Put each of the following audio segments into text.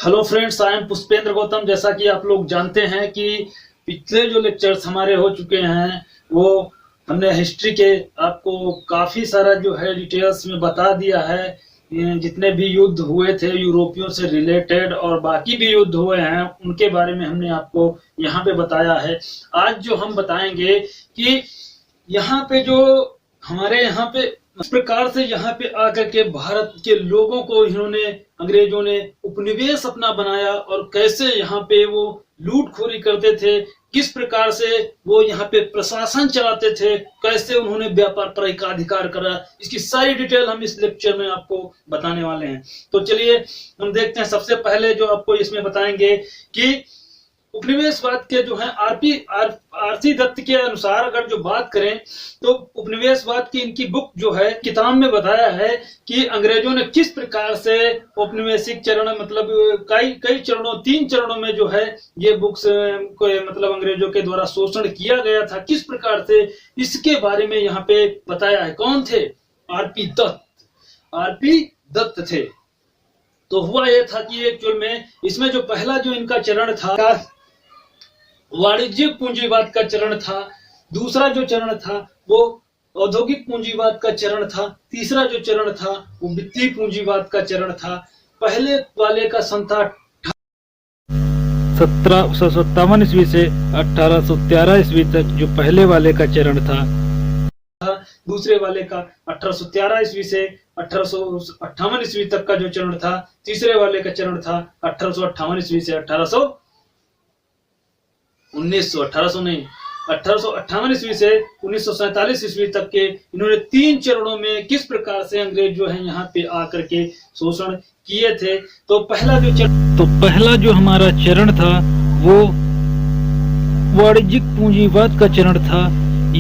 Hello friends, I am Pushpendra Gautam. जैसा कि आप लोग जानते हैं कि पिछले जो लेक्चर्स हमारे हो चुके हैं वो हमने हिस्ट्री के आपको काफी सारा जो है डिटेल्स में बता दिया है। ये जितने भी युद्ध हुए थे यूरोपियों से रिलेटेड और बाकी भी युद्ध हुए हैं उनके बारे में हमने आपको यहाँ पे बताया है। आज जो हम बताएंगे कि यहाँ पे जो हमारे यहाँ पे इस प्रकार से यहाँ पे आकर के भारत के लोगों को इन्होंने अंग्रेजों ने उपनिवेश अपना बनाया और कैसे यहाँ पे वो लूटखोरी करते थे, किस प्रकार से वो यहाँ पे प्रशासन चलाते थे, कैसे उन्होंने व्यापार पर एकाधिकार करा, इसकी सारी डिटेल हम इस लेक्चर में आपको बताने वाले हैं। तो चलिए हम देखते हैं। सबसे पहले जो आपको इसमें बताएंगे कि उपनिवेशवाद के जो है आरसी दत्त के अनुसार अगर जो बात करें तो उपनिवेशवाद की इनकी बुक जो है किताब में बताया है कि अंग्रेजों ने किस प्रकार से औपनिवेशिक चरण मतलब कई चरणों 3 चरणों में जो है ये बुक्स को मतलब अंग्रेजों के द्वारा शोषण किया गया था, किस प्रकार से इसके बारे में यहाँ पे बताया है। कौन थे? आरपी दत्त थे। तो हुआ यह था कि एक्चुअल में इसमें जो पहला जो इनका चरण था वाणिज्यिक पूंजीवाद का चरण था, दूसरा जो चरण था वो औद्योगिक पूंजीवाद का चरण था, तीसरा जो चरण था वो वित्तीय पूंजीवाद का चरण था। पहले वाले का सन था 1757 ईस्वी से 1813 ईस्वी तक जो पहले वाले का चरण था। दूसरे वाले का 1813 ईस्वी से 1858 ईस्वी तक का जो चरण था। तीसरे वाले का चरण था 1858 ईस्वी से 1858 ईस्वी से 1947 ईस्वी तक के इन्होंने 3 चरणों में किस प्रकार से अंग्रेज जो है यहाँ पे आकर के शोषण किए थे। तो पहला जो हमारा चरण था वो वाणिज्यिक पूंजीवाद का चरण था।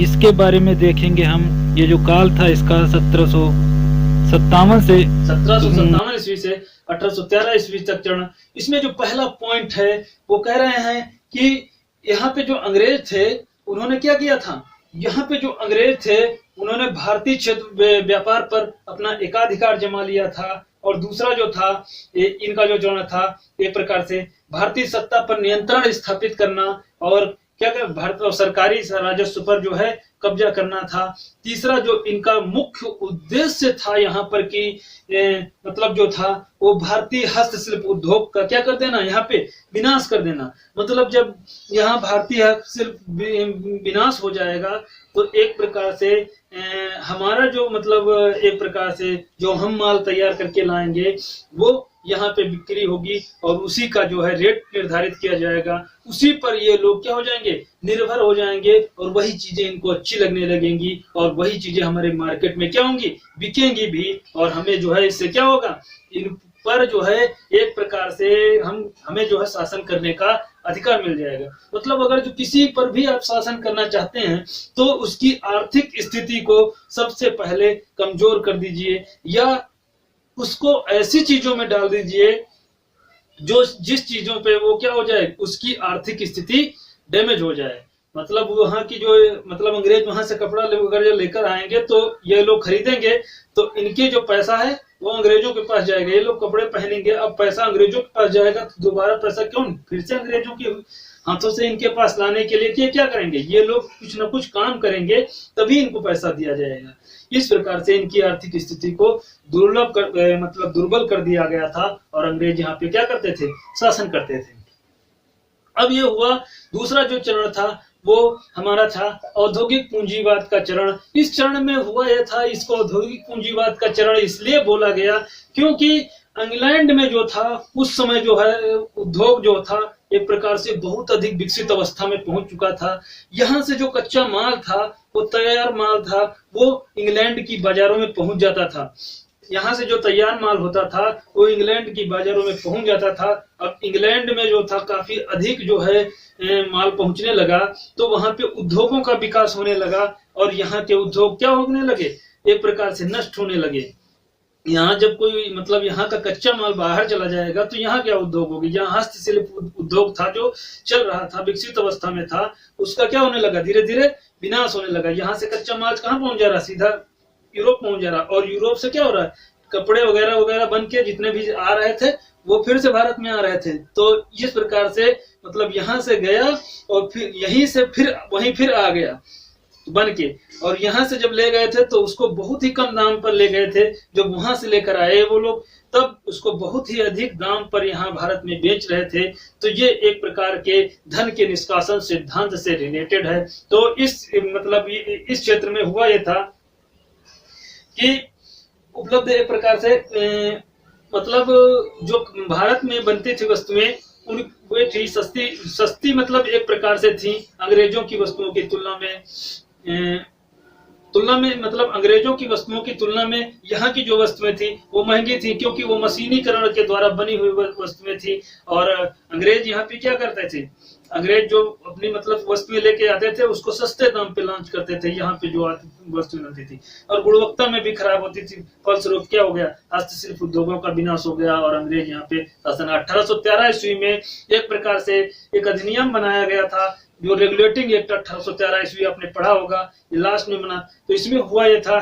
इसके बारे में देखेंगे हम। ये जो काल था इसका 1757 ईस्वी से 1813 ईस्वी तक चरण। इसमें जो पहला पॉइंट है वो कह रहे हैं कि यहाँ पे जो अंग्रेज थे उन्होंने क्या किया था। यहाँ पे जो अंग्रेज थे उन्होंने भारतीय क्षेत्र व्यापार पर अपना एकाधिकार जमा लिया था। और दूसरा जो था इनका जो चरण था एक प्रकार से भारतीय सत्ता पर नियंत्रण स्थापित करना और क्या क्या भारत और सरकारी राजस्व पर जो है कब्जा करना था। तीसरा जो इनका मुख्य उद्देश्य था यहाँ पर कि मतलब जो था वो भारतीय हस्तशिल्प उद्योग का क्या कर देना, यहाँ पे विनाश कर देना। मतलब जब यहाँ भारतीय हस्तशिल्प विनाश हो जाएगा तो एक प्रकार से हमारा जो मतलब एक प्रकार से जो हम माल तैयार करके लाएंगे वो यहाँ पे बिक्री होगी और उसी का जो है रेट निर्धारित किया जाएगा। उसी पर ये लोग क्या हो जाएंगे, निर्भर हो जाएंगे और वही चीजें इनको अच्छी लगने लगेंगी और वही चीजें हमारे मार्केट में क्या होंगी, बिकेंगी भी। और हमें जो है इससे क्या होगा, इन पर जो है एक प्रकार से हमें जो है शासन करने का अधिकार मिल जाएगा। मतलब अगर जो किसी पर भी आप शासन करना चाहते हैं तो उसकी आर्थिक स्थिति को सबसे पहले कमजोर कर दीजिए या उसको ऐसी चीजों में डाल दीजिए जो जिस चीजों पे वो क्या हो जाए, उसकी आर्थिक स्थिति डैमेज हो जाए। मतलब वहां की जो मतलब अंग्रेज वहां से कपड़ा अगर लेकर आएंगे तो ये लोग खरीदेंगे तो इनके जो पैसा है वो अंग्रेजों के पास जाएगा। ये लोग कपड़े पहनेंगे, अब पैसा अंग्रेजों के पास जाएगा तो दोबारा पैसा क्यों फिर से अंग्रेजों के हाथों से इनके पास लाने के लिए क्या करेंगे, ये लोग कुछ ना कुछ काम करेंगे तभी इनको पैसा दिया जाएगा। इस प्रकार से इनकी आर्थिक स्थिति को दुर्बल कर दिया गया था और अंग्रेज यहाँ पे क्या करते थे, शासन करते थे। अब ये हुआ दूसरा जो चरण था वो हमारा था औद्योगिक पूंजीवाद का चरण। इस चरण में हुआ यह था, इसको औद्योगिक पूंजीवाद का चरण इसलिए बोला गया क्योंकि इंग्लैंड में जो था उस समय जो है उद्योग जो था एक प्रकार से बहुत अधिक विकसित अवस्था में पहुंच चुका था। यहाँ से जो कच्चा माल था वो तैयार माल था वो इंग्लैंड की बाजारों में पहुंच जाता था। यहाँ से जो तैयार माल होता था वो इंग्लैंड की बाजारों में पहुंच जाता था। अब इंग्लैंड में जो था काफी अधिक जो है माल पहुंचने लगा तो वहां पे उद्योगों का विकास होने लगा और यहाँ के उद्योग क्या होने लगे, एक प्रकार से नष्ट होने लगे। यहाँ जब कोई मतलब यहाँ का कच्चा माल बाहर चला जाएगा तो यहाँ क्या उद्योग होगी, यहाँ हस्तशिल्प उद्योग था जो चल रहा था, विकसित अवस्था में था, उसका क्या होने लगा, धीरे धीरे विनाश होने लगा। यहाँ से कच्चा माल कहाँ पहुंच जा रहा, सीधा यूरोप पहुंच जा रहा। और यूरोप से क्या हो रहा है, कपड़े वगैरह वगैरह बन के जितने भी आ रहे थे वो फिर से भारत में आ रहे थे। तो इस प्रकार से मतलब यहाँ से गया और फिर यहीं से फिर वहीं फिर आ गया बन के, और यहाँ से जब ले गए थे तो उसको बहुत ही कम दाम पर ले गए थे। जब वहां से लेकर आए वो लोग, तब उसको बहुत ही अधिक दाम पर यहाँ भारत में बेच रहे थे। तो ये एक प्रकार के धन के निष्कासन सिद्धांत से रिलेटेड है। तो इस मतलब इस क्षेत्र में हुआ ये था कि उपलब्ध एक प्रकार से मतलब जो भारत में बनती थी वस्तुएं उन वे थी सस्ती मतलब एक प्रकार से थी अंग्रेजों की वस्तुओं की तुलना में मतलब अंग्रेजों की वस्तुओं की तुलना में यहाँ की जो वस्तुएं थी वो महंगी थी, क्योंकि वो मशीनीकरण के द्वारा बनी हुई वस्तुएं थी। और अंग्रेज यहाँ पे क्या करते थे, अंग्रेज जो अपनी मतलब वस्तुएं लेके आते थे उसको सस्ते दाम पे लॉन्च करते थे यहाँ पे जो वस्तुएं बनती थी, और गुणवत्ता में भी खराब होती थी। फलस्वरूप क्या हो गया, हस्तशिल्प उद्योगों का विनाश हो गया और अंग्रेज यहाँ पे शासन। 1813 ईस्वी में एक प्रकार से एक अधिनियम बनाया गया था जो रेगुलेटिंग एक्ट 1813 ईस्वी आपने पढ़ा होगा, ये लास्ट में बना। तो इसमें हुआ ये था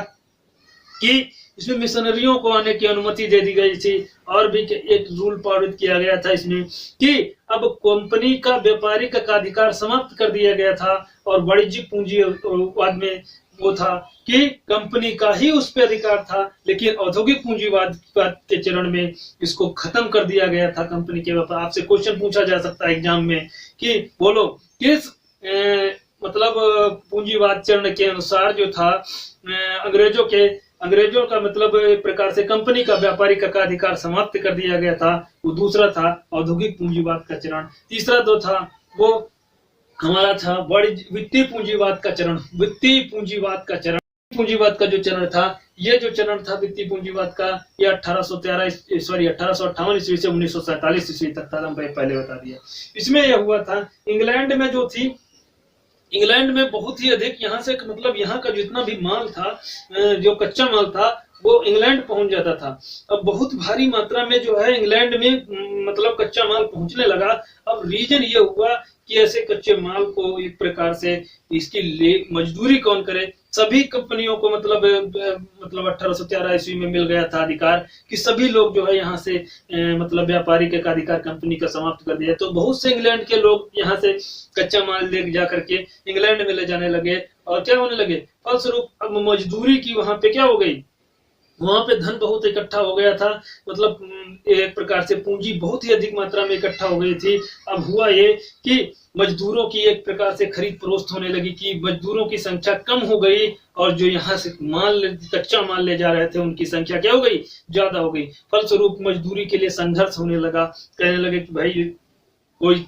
कि इसमें मिशनरियों को आने की अनुमति दे दी गई थी, और भी एक रूल पारित किया गया था इसमें कि अब कंपनी का व्यापारिक का अधिकार समाप्त कर दिया गया था, और वाणिज्यिक पूंजीवाद में वो था कि कंपनी का ही उस पर अधिकार था, लेकिन औद्योगिक पूंजीवाद के चरण में इसको खत्म कर दिया गया था कंपनी के व्यापार। आपसे क्वेश्चन पूछा जा सकता है एग्जाम में कि बोलो किस मतलब पूंजीवाद चरण के अनुसार जो था अंग्रेजों का मतलब एक प्रकार से कंपनी का व्यापारिक का अधिकार समाप्त कर दिया गया था। वो दूसरा था औद्योगिक पूंजीवाद का चरण। तीसरा जो था वो हमारा था वित्तीय पूंजीवाद का चरण। वित्तीय पूंजीवाद का जो चरण था, ये जो चरण था वित्तीय पूंजीवाद का, ये 1858 ईस्वी से 1947 ईस्वी तक था। हम पहले बता दिया। इसमें यह हुआ था इंग्लैंड में जो थी, इंग्लैंड में बहुत ही अधिक यहाँ से मतलब यहाँ का जितना भी माल था, जो कच्चा माल था, वो इंग्लैंड पहुंच जाता था। अब बहुत भारी मात्रा में जो है इंग्लैंड में मतलब कच्चा माल पहुंचने लगा। अब रीजन ये हुआ कि ऐसे कच्चे माल को एक प्रकार से इसकी मजदूरी कौन करे। सभी कंपनियों को मतलब 1813 ईस्वी में मिल गया था अधिकार कि सभी लोग जो है यहाँ से मतलब व्यापारी का अधिकार कंपनी का समाप्त कर दिया। तो बहुत से इंग्लैंड के लोग यहाँ से कच्चा माल ले जा करके इंग्लैंड में ले जाने लगे, और क्या होने लगे, फलस्वरूप अब मजदूरी की वहां पे क्या हो गई, वहां पे धन बहुत इकट्ठा हो गया था। मतलब एक प्रकार से पूंजी बहुत ही अधिक मात्रा में इकट्ठा हो गई थी। अब हुआ ये कि मजदूरों की एक प्रकार से खरीद फरोख्त होने लगी कि मजदूरों की संख्या कम हो गई, और जो यहाँ से कच्चा माल ले जा रहे थे उनकी संख्या क्या हो गई, ज्यादा हो गई। फलस्वरूप मजदूरी के लिए संघर्ष होने लगा। कहने लगे कि भाई कोई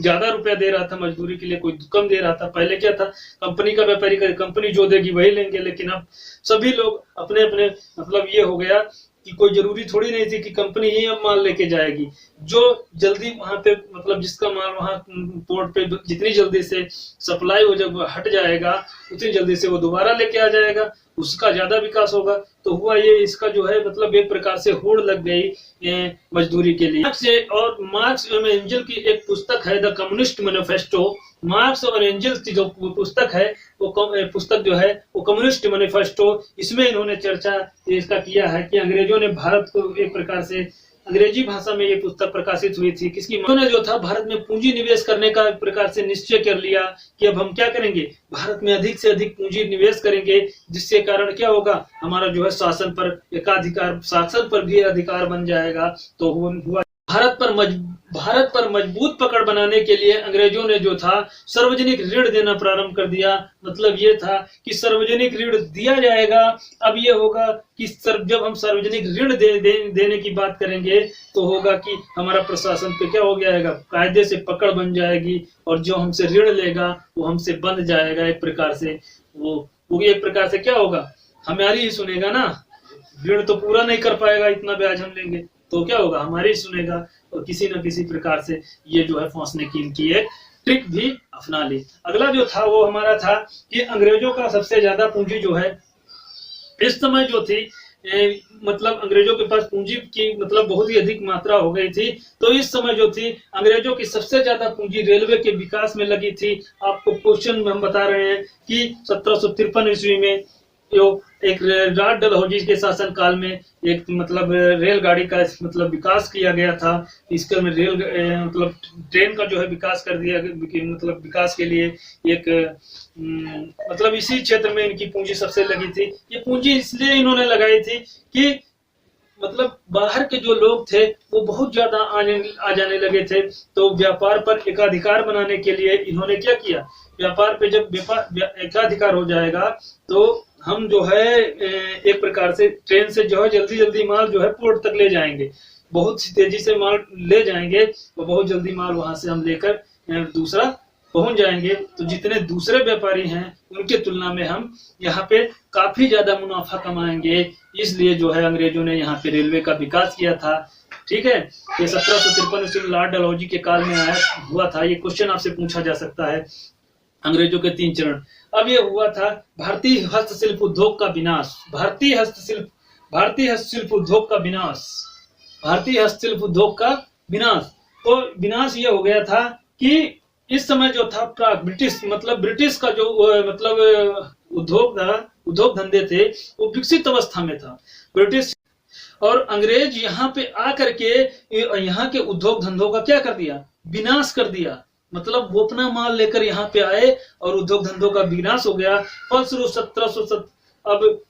ज्यादा रुपया दे रहा था मजदूरी के लिए, कोई कम दे रहा था। पहले क्या था, कंपनी का व्यापारी का कंपनी जो देगी वही लेंगे, लेकिन अब सभी लोग अपने अपने मतलब ये हो गया कि कोई जरूरी थोड़ी नहीं थी कि कंपनी ही अब माल लेके जाएगी। जो जल्दी वहां पे मतलब जिसका माल वहां पोर्ट पे जितनी जल्दी से सप्लाई हो जब हट जाएगा उतनी जल्दी से वो दोबारा लेके आ जाएगा, उसका ज्यादा विकास होगा। तो हुआ ये, इसका जो है मतलब एक प्रकार से होड़ लग गई मजदूरी के लिए। और मार्क्स एवं एंजल की एक पुस्तक है द कम्युनिस्ट मैनिफेस्टो। मार्क्स और एंजल्स की जो पुस्तक है वो पुस्तक जो है वो कम्युनिस्ट मैनिफेस्टो। इसमें इन्होंने चर्चा इसका किया है कि अंग्रेजों ने भारत को एक प्रकार से अंग्रेजी भाषा में ये पुस्तक प्रकाशित हुई थी। किसकी, उन्होंने जो था भारत में पूंजी निवेश करने का एक प्रकार से निश्चय कर लिया कि अब हम क्या करेंगे, भारत में अधिक से अधिक पूंजी निवेश करेंगे, जिसके कारण क्या होगा, हमारा जो है शासन पर भी अधिकार बन जाएगा। तो हुआ भारत पर मजबूत पकड़ बनाने के लिए अंग्रेजों ने जो था सार्वजनिक ऋण देना प्रारंभ कर दिया। मतलब ये था कि सार्वजनिक ऋण दिया जाएगा। अब ये होगा कि जब हम सार्वजनिक ऋण देने की बात करेंगे तो होगा कि हमारा प्रशासन पे क्या हो जाएगा, कायदे से पकड़ बन जाएगी, और जो हमसे ऋण लेगा वो हमसे बंध जाएगा। एक प्रकार से वो एक प्रकार से क्या होगा, हमारी ही सुनेगा ना, ऋण तो पूरा नहीं कर पाएगा, इतना ब्याज हम लेंगे तो क्या होगा, हमारी ही सुनेगा। और किसी न किसी प्रकार से ये जो है फंसने की इनकी एक ट्रिक भी अपना ली। अगला जो था वो हमारा था कि अंग्रेजों का सबसे ज्यादा पूंजी जो है इस समय जो थी मतलब अंग्रेजों के पास पूंजी की मतलब बहुत ही अधिक मात्रा हो गई थी। तो इस समय जो थी अंग्रेजों की सबसे ज्यादा पूंजी रेलवे के विकास में लगी थी। आपको क्वेश्चन में हम बता रहे हैं कि 1753 ईस्वी में जो एक लॉर्ड डलहौजी के शासनकाल में एक मतलब रेलगाड़ी का मतलब विकास किया गया था। इसके में मतलब ट्रेन का जो है विकास कर दिया, मतलब विकास के लिए एक मतलब इसी क्षेत्र में इनकी पूंजी सबसे लगी थी। ये पूंजी इसलिए इन्होंने लगाई थी कि मतलब बाहर के जो लोग थे वो बहुत ज्यादा आ जाने लगे थे, तो व्यापार पर एकाधिकार बनाने के लिए इन्होंने क्या किया, व्यापार पे जब एकाधिकार हो जाएगा तो हम जो है एक प्रकार से ट्रेन से जो है जल्दी जल्दी माल जो है पोर्ट तक ले जाएंगे, बहुत तेजी से माल ले जाएंगे, तो बहुत जल्दी माल वहां से हम लेकर दूसरा पहुंच जाएंगे। तो जितने दूसरे व्यापारी हैं उनके तुलना में हम यहाँ पे काफी ज्यादा मुनाफा कमाएंगे, इसलिए जो है अंग्रेजों ने यहाँ पे रेलवे का विकास किया था। ठीक है, ये 1753 ईस्वी लॉर्ड डलहौजी के काल में हुआ था। ये क्वेश्चन आपसे पूछा जा सकता है, अंग्रेजों के 3 चरण। अब ये हुआ था भारतीय हस्तशिल्प उद्योग का विनाश। भारतीय हस्तशिल्प उद्योग का विनाश, भारतीय हस्तशिल्प उद्योग का विनाश। तो विनाश ये हो गया था कि इस समय जो था प्राग ब्रिटिश का जो मतलब उद्योग धंधे थे वो विकसित अवस्था में था। ब्रिटिश और अंग्रेज यहाँ पे आकर के यहाँ के उद्योग धंधों का क्या कर दिया, विनाश कर दिया। मतलब वो अपना माल लेकर यहाँ पे आए और उद्योग धंधों का विनाश हो गया। फलस्वरूप 1700 अब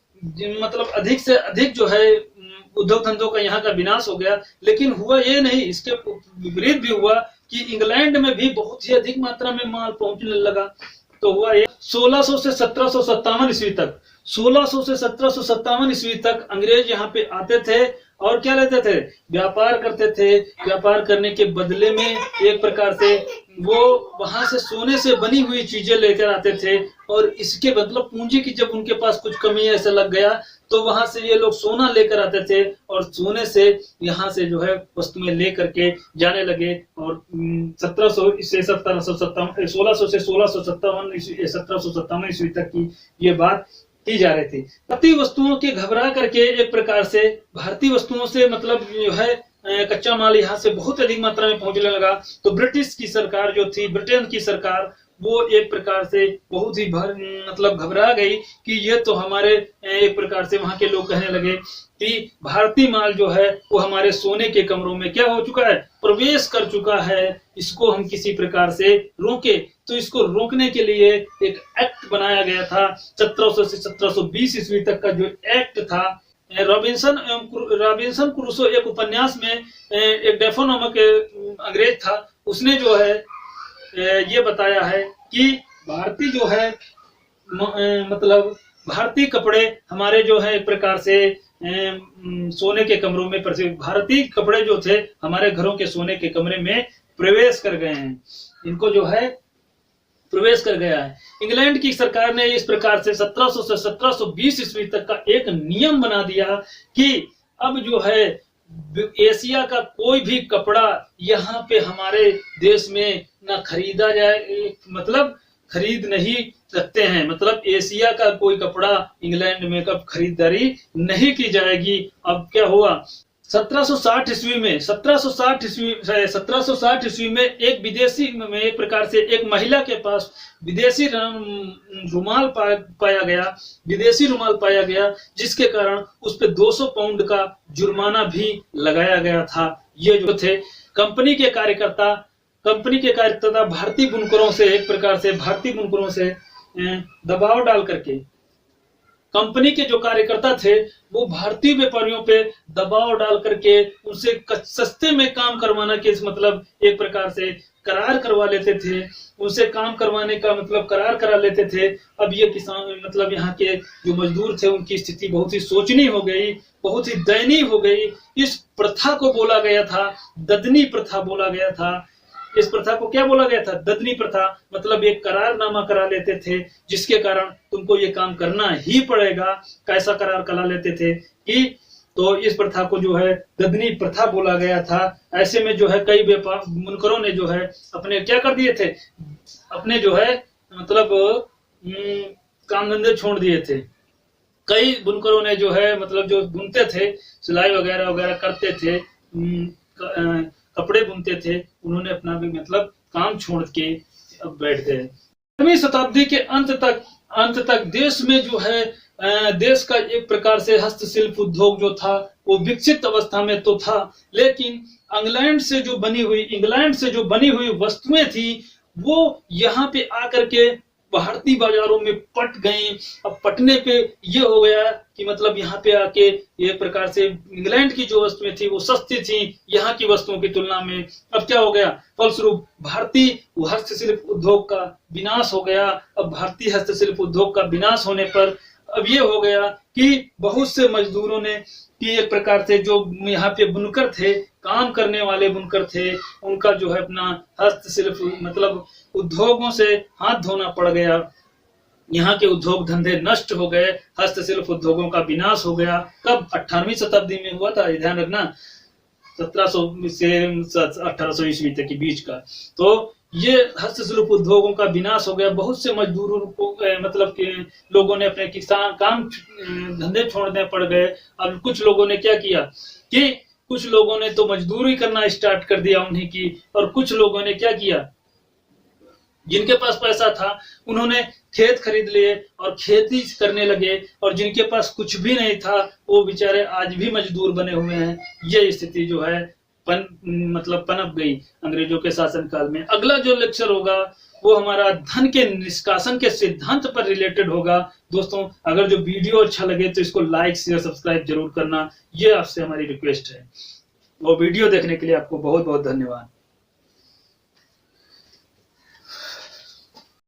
मतलब अधिक से अधिक जो है उद्योग धंधों का यहाँ का विनाश हो गया। लेकिन हुआ ये नहीं, इसके विपरीत भी हुआ कि इंग्लैंड में भी बहुत ही अधिक मात्रा में माल पहुंचने लगा। तो हुआ ये 1600 से 1757 ईस्वी तक, 1600 से 1757 ईस्वी तक अंग्रेज यहाँ पे आते थे और क्या लेते थे, व्यापार करते थे। व्यापार करने के बदले में एक प्रकार से वो वहां से सोने से बनी हुई चीजें लेकर आते थे, और इसके मतलब पूंजी की जब उनके पास कुछ कमी ऐसा लग गया तो वहां से ये लोग सोना लेकर आते थे और सोने से यहाँ से जो है वस्तुएं लेकर के जाने लगे। और 1600 से 1757 ईस्वी तक की ये बात की जा रही थी। भारतीय वस्तुओं के घबरा करके एक प्रकार से भारतीय वस्तुओं से मतलब जो है कच्चा माल यहाँ से बहुत अधिक मात्रा में पहुंचने लगा। तो ब्रिटिश की सरकार जो थी, ब्रिटेन की सरकार, वो एक प्रकार से बहुत ही मतलब घबरा गई कि ये तो हमारे एक प्रकार से वहां के लोग कहने लगे कि भारतीय माल जो है वो हमारे सोने के कमरों में क्या हो चुका है, प्रवेश कर चुका है, इसको हम किसी प्रकार से रोके। तो इसको रोकने के लिए एक एक्ट बनाया गया था। 1700 से 1720 ईस्वी तक का जो एक्ट था, रॉबिन्सन क्रूसो एक उपन्यास में एक डेफो नामक अंग्रेज था, उसने जो है ये बताया है कि भारतीय जो है मतलब भारतीय कपड़े हमारे जो है एक प्रकार से सोने के कमरों में, भारतीय कपड़े जो थे हमारे घरों के सोने के कमरे में प्रवेश कर गए हैं, इनको जो है प्रवेश कर गया है। इंग्लैंड की सरकार ने इस प्रकार से 1700 से 1720 ईस्वी तक का एक नियम बना दिया कि अब जो है एशिया का कोई भी कपड़ा यहाँ पे हमारे देश में ना खरीदा जाए, मतलब खरीद नहीं सकते हैं, मतलब एशिया का कोई कपड़ा इंग्लैंड में कब खरीदारी नहीं की जाएगी। अब क्या हुआ, 1760 ईस्वी में एक विदेशी में एक प्रकार से एक महिला के पास विदेशी रुमाल पाया गया, जिसके कारण उस पे 200 पाउंड का जुर्माना भी लगाया गया था। ये जो थे कंपनी के कार्यकर्ता भारतीय बुनकरों से एक प्रकार से दबाव डाल करके, कंपनी के जो कार्यकर्ता थे वो भारतीय व्यापारियों पे दबाव डाल करके उनसे सस्ते में काम करवाना के मतलब एक प्रकार से करार करवा लेते थे, उनसे काम करवाने का मतलब करार करा लेते थे। अब ये किसान मतलब यहाँ के जो मजदूर थे उनकी स्थिति बहुत ही शोचनीय हो गई, बहुत ही दयनीय हो गई। इस प्रथा को बोला गया था ददनी प्रथा बोला गया था। इस प्रथा को क्या बोला गया था, ददनी प्रथा, मतलब एक करारनामा करा लेते थे जिसके कारण तुमको ये काम करना ही पड़ेगा। कैसा करार करा लेते थे कि तो इस प्रथा को जो है ददनी प्रथा बोला गया था। ऐसे में जो है कई बुनकरों ने जो है अपने क्या कर दिए थे, अपने जो है मतलब काम धंधे छोड़ दिए थे। कई बुनकरों ने जो है मतलब जो बुनते थे, सिलाई वगैरह करते थे, कपड़े बुनते थे, उन्होंने अपना भी मतलब काम छोड़ के अब बैठ गए। 18वीं शताब्दी के अंत तक देश में जो है देश का एक प्रकार से हस्तशिल्प उद्योग जो था वो विकसित अवस्था में तो था, लेकिन इंग्लैंड से जो बनी हुई वस्तुएं थी वो यहाँ पे आकर के भारतीय बाजारों में पट गई। अब पटने पे ये हो गया कि मतलब यहाँ पे आके एक प्रकार से इंग्लैंड की जो वस्तुएं थी वो सस्ती थी यहाँ की वस्तुओं की तुलना में। अब क्या हो गया, फलस्वरूप भारतीय हस्तशिल्प उद्योग का विनाश हो गया। अब भारतीय हस्तशिल्प उद्योग का विनाश होने पर अब ये हो गया कि बहुत से मजदूरों ने कि एक प्रकार से जो यहाँ पे बुनकर थे, काम करने वाले बुनकर थे, उनका जो है अपना हस्तशिल्प मतलब उद्योगों से हाथ धोना पड़ गया। यहाँ के उद्योग धंधे नष्ट हो गए, हस्तशिल्प उद्योगों का विनाश हो गया। कब? 18वीं शताब्दी में हुआ था, ध्यान रखना, 1700 से 1800 ईस्वी तक के बीच का। तो ये हस्तशिल्प उद्योगों का विनाश हो गया। बहुत से मजदूरों को मतलब कि लोगों ने अपने किसान काम धंधे छोड़ने पड़ गए। अब कुछ लोगों ने क्या किया कि कुछ लोगों ने तो मजदूरी करना स्टार्ट कर दिया उन्हीं की, और कुछ लोगों ने क्या किया, जिनके पास पैसा था उन्होंने खेत खरीद लिए और खेती करने लगे, और जिनके पास कुछ भी नहीं था वो बेचारे आज भी मजदूर बने हुए हैं। ये स्थिति जो है पनप गई अंग्रेजों के शासनकाल में। अगला जो लेक्चर होगा वो हमारा धन के निष्कासन के सिद्धांत पर रिलेटेड होगा। दोस्तों, अगर जो वीडियो अच्छा लगे तो इसको लाइक शेयर सब्सक्राइब जरूर करना, ये आपसे हमारी रिक्वेस्ट है। वो वीडियो देखने के लिए आपको बहुत बहुत धन्यवाद।